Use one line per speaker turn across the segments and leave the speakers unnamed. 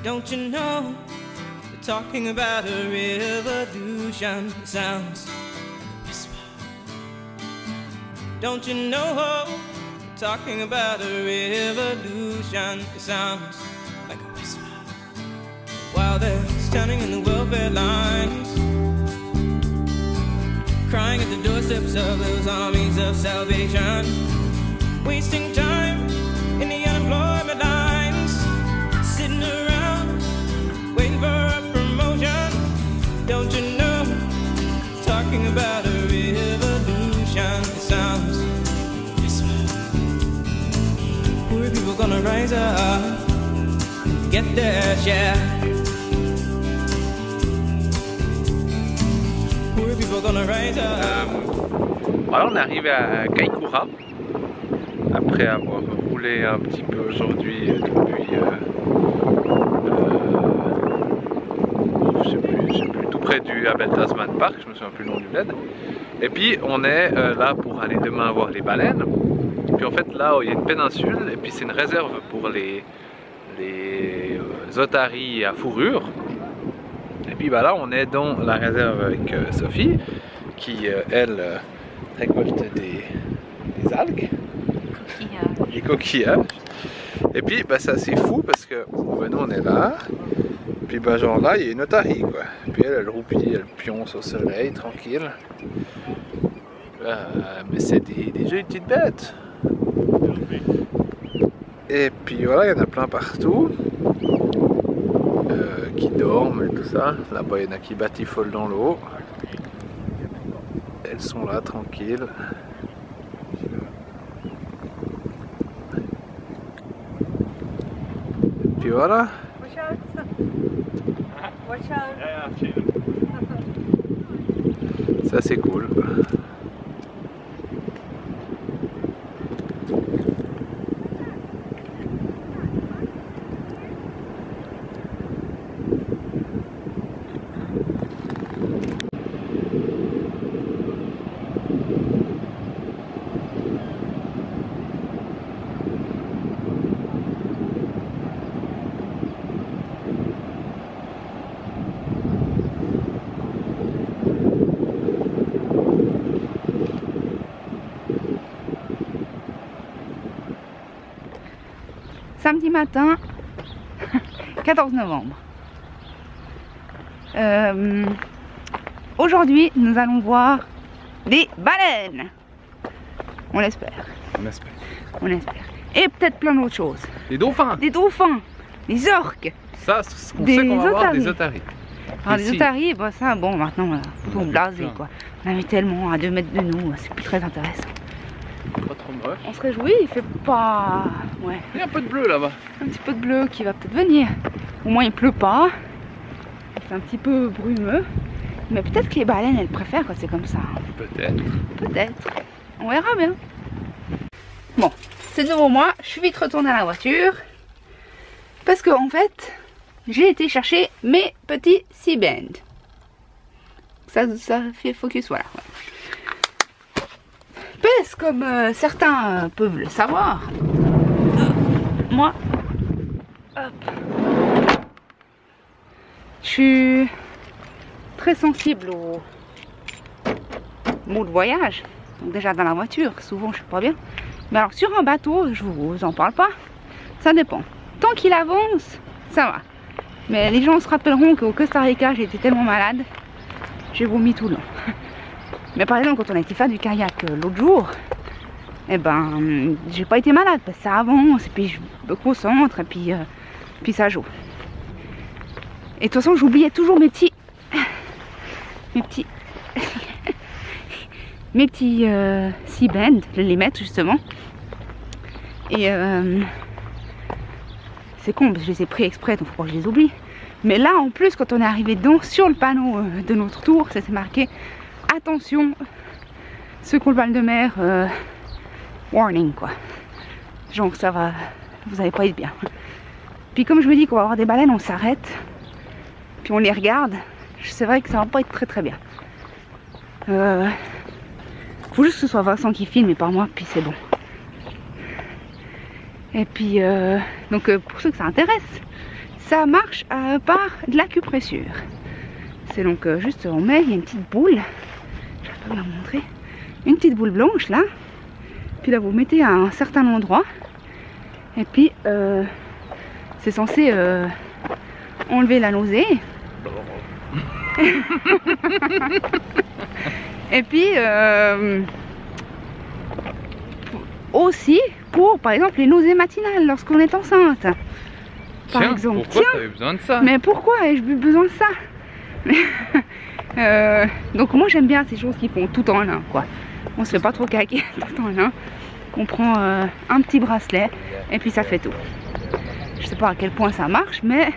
Don't you know, we're talking about a revolution. It sounds like a whisper. Don't you know, we're talking about a revolution. It sounds like a whisper. While they're standing in the welfare lines, crying at the doorsteps of those armies of salvation, wasting time in the unemployment lines, sitting around waiting for a promotion. Don't you know, talking about a revolution. It sounds whisper. Poor people gonna rise up and get their share. Poor people gonna rise up.
Voilà, on est arrivé à Kaikoura après avoir roulé un petit peu aujourd'hui depuis je sais plus, tout près du Abel Tasman Park, je me souviens plus le nom du bled. Et puis on est là pour aller demain voir les baleines. Puis en fait là il y a une péninsule et puis c'est une réserve pour les otaries à fourrure. Et puis bah là on est dans la réserve avec Sophie qui elle récolte des algues, des coquillages. Et puis bah c'est assez fou parce que bah, nous on est là, puis bah genre là il y a une otarie quoi. Puis elle roupille, elle pionce au soleil tranquille. Mais c'est des jolies petites bêtes. Et puis voilà, il y en a plein partout qui dorment et tout ça. Là-bas il y en a qui batifolent dans l'eau. Elles sont là tranquilles. Et puis voilà. Ça c'est cool.
Samedi matin, 14 novembre. Aujourd'hui, nous allons voir des baleines. On l'espère.
On espère.
On espère. Et peut-être plein d'autres choses.
Des dauphins.
Des dauphins, des orques.
Ça, c'est ce qu'on sait qu'on va voir, des otaries.
Alors les otaries, bah ça, bon, maintenant, on blasé quoi. On en a vu tellement à 2 mètres de nous, c'est plus très intéressant.
Pas trop moche.
On se réjouit, il fait pas... Ouais.
Il y a un peu de bleu là-bas.
Un petit peu de bleu qui va peut-être venir. Au moins il pleut pas. C'est un petit peu brumeux. Mais peut-être que les baleines elles préfèrent quand c'est comme ça.
Peut-être.
Peut-être. On verra bien. Bon, c'est devant moi. Je suis vite retournée à la voiture. Parce que en fait, j'ai été chercher mes petits sea bands. Ça fait focus, voilà. Parce comme certains peuvent le savoir, moi, hop, je suis très sensible aux mots de voyage. Donc déjà dans la voiture, souvent je suis pas bien. Mais alors sur un bateau, je vous en parle pas. Ça dépend. Tant qu'il avance, ça va. Mais les gens se rappelleront qu'au Costa Rica, j'ai été tellement malade, j'ai vomi tout le long. Mais par exemple, quand on a été faire du kayak l'autre jour, eh ben, j'ai pas été malade parce que ça avance, et puis je me concentre, et puis ça joue. Et de toute façon, j'oubliais toujours mes petits sea bands, les mettre justement. Et c'est con parce que je les ai pris exprès, donc faut pas que je les oublie. Mais là, en plus, quand on est arrivé dedans, sur le panneau de notre tour, ça s'est marqué attention, ceux qui ont le mal de mer, warning quoi. Genre ça va, vous allez pas être bien. Puis comme je me dis qu'on va avoir des baleines, on s'arrête, puis on les regarde. C'est vrai que ça va pas être très bien. Faut juste que ce soit Vincent qui filme et pas moi, puis c'est bon. Et puis donc pour ceux que ça intéresse, ça marche par de l'acupressure. C'est donc juste, on met, il y a une petite boule, je vais pas vous la montrer, une petite boule blanche là, puis là vous mettez à un certain endroit, et puis c'est censé enlever la nausée. Et puis aussi pour par exemple les nausées matinales lorsqu'on est enceinte. Par exemple.
Pourquoi tu as eu besoin de ça?
Mais pourquoi ai-je eu besoin de ça? Donc moi j'aime bien ces choses qui font tout en lin quoi. On se fait pas trop caquer tout en lin. On prend un petit bracelet et puis ça fait tout. Je sais pas à quel point ça marche, mais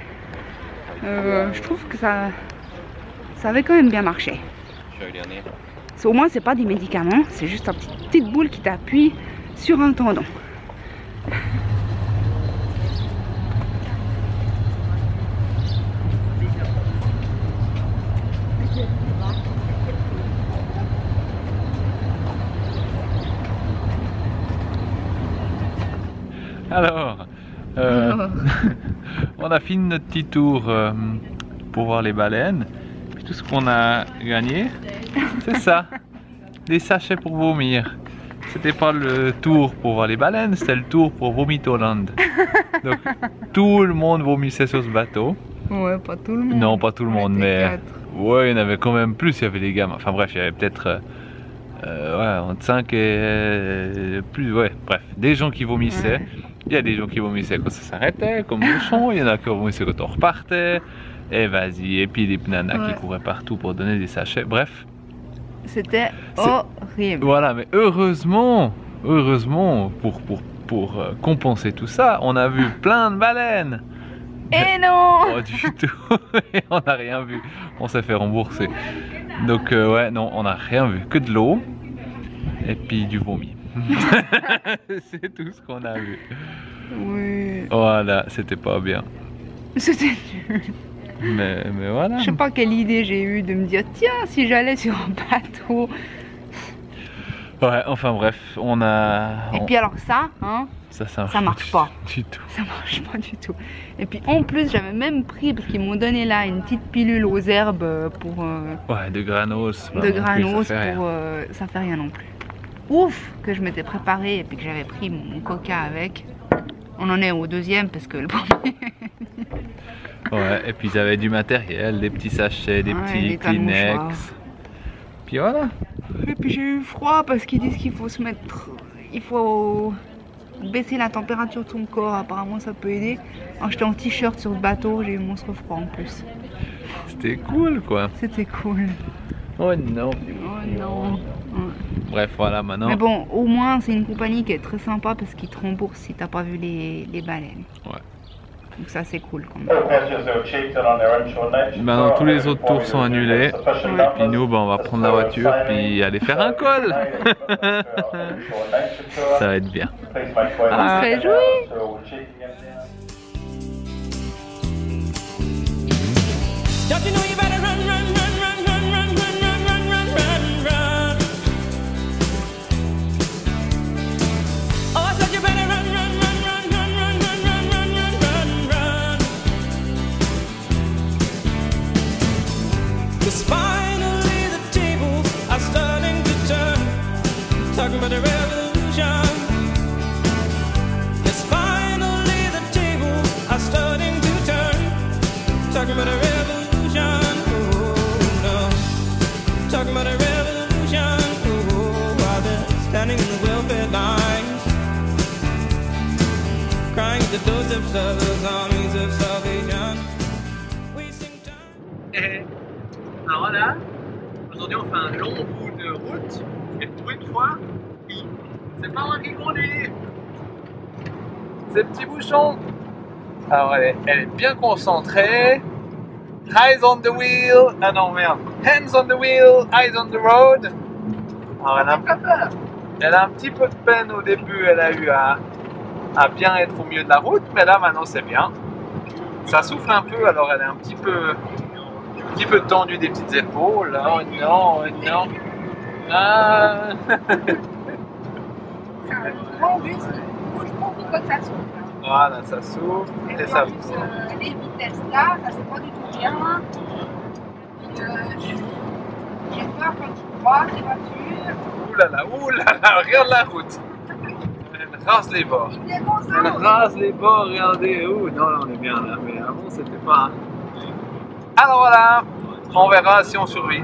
je trouve que ça avait quand même bien marché. Au moins c'est pas des médicaments, c'est juste une petite boule qui t'appuie sur un tendon.
Alors, on a fini notre petit tour pour voir les baleines. Puis tout ce qu'on a gagné, c'est ça, des sachets pour vomir. C'était pas le tour pour voir les baleines, c'était le tour pour Vomitoland. Donc tout le monde vomissait sur ce bateau.
Ouais, pas tout le monde.
Non, pas tout le monde, mais
4.
ouais, il y en avait quand même plus. Il y avait des gamins. Enfin bref, il y avait peut-être ouais, entre 5 et plus. Ouais, bref, des gens qui vomissaient.
Ouais.
Il y a des gens qui vomissaient quand ça s'arrêtait, comme bouchon. Il y en a qui vomissaient quand on repartait. Et vas-y, et puis des nanas qui couraient partout pour donner des sachets. Bref.
C'était horrible.
Voilà, mais heureusement, pour compenser tout ça, on a vu plein de baleines.
Et non!
Pas du tout. Et on n'a rien vu. On s'est fait rembourser. Donc ouais, non, on n'a rien vu. Que de l'eau et puis du vomi. C'est tout ce qu'on a vu.
Oui.
Voilà, c'était pas bien.
C'était nul.
Mais voilà.
Je sais pas quelle idée j'ai eu de me dire tiens si j'allais sur un bateau.
Ouais, enfin bref, on a.
Et puis alors ça, hein,
ça
marche pas.
Du tout.
Ça marche pas du tout. Et puis en plus j'avais même pris parce qu'ils m'ont donné là une petite pilule aux herbes pour.
Ouais, de granos.
De granos pour. Ça fait rien non plus. Ouf que je m'étais préparée et puis que j'avais pris mon coca avec. On en est au deuxième parce que le premier.
Ouais, et puis ils avaient du matériel, des petits sachets, des petits Kleenex. Puis voilà.
Et puis j'ai eu froid parce qu'ils disent qu'il faut se mettre. Il faut baisser la température de son corps, apparemment ça peut aider. Alors j'étais en t-shirt sur le bateau, j'ai eu monstre froid en plus.
C'était cool quoi.
C'était cool.
Oh non.
Oh non. Ouais.
Bref, voilà maintenant.
Mais bon, au moins c'est une compagnie qui est très sympa parce qu'ils te remboursent si t'as pas vu les baleines.
Ouais.
Donc ça c'est cool quand même.
Maintenant tous les autres tours sont annulés. Et puis nous on va prendre la voiture puis aller faire un col. Ça va être bien.
On se réjouit.
Don't you know you better run, run, run, run, run, run, run, run, run, run, run. Oh, I said you better run, run, run, run, run, run, run, run, run, run, run. 'Cause finally the tables are starting to turn. Talking about the revolution. Yes, finally the tables are starting to turn. Talking about a revolution, oh no. Talking about a revolution, oh, while they're standing in the welfare lines, crying at the doorsteps of those armies of salvation, wasting time.
Alors là, aujourd'hui on fait un long bout de route, et pour une fois, oui, c'est pas moi qui conduis. Ces petits bouchons. Alors elle est bien concentrée. Eyes on the wheel. Ah non merde. Hands on the wheel, eyes on the road. Alors elle a un petit peu de peine au début. Elle a eu à bien être au milieu de la route, mais là maintenant c'est bien. Ça souffle un peu, alors elle est un petit peu tendue des petites épaules. Oh non, oh non. Ah.
C'est un grand bus, je pense que ça souffle.
Voilà, ça souffle et ça pousse.
Les vitesses là, ça c'est pas du tout bien. J'ai peur quand je croise les voitures.
Ouh là là, regarde la route. Elle rase les bords. Elle rase les bords, regardez. Ouh, non, là on est bien là, mais avant c'était pas. Alors voilà, on verra si on survit.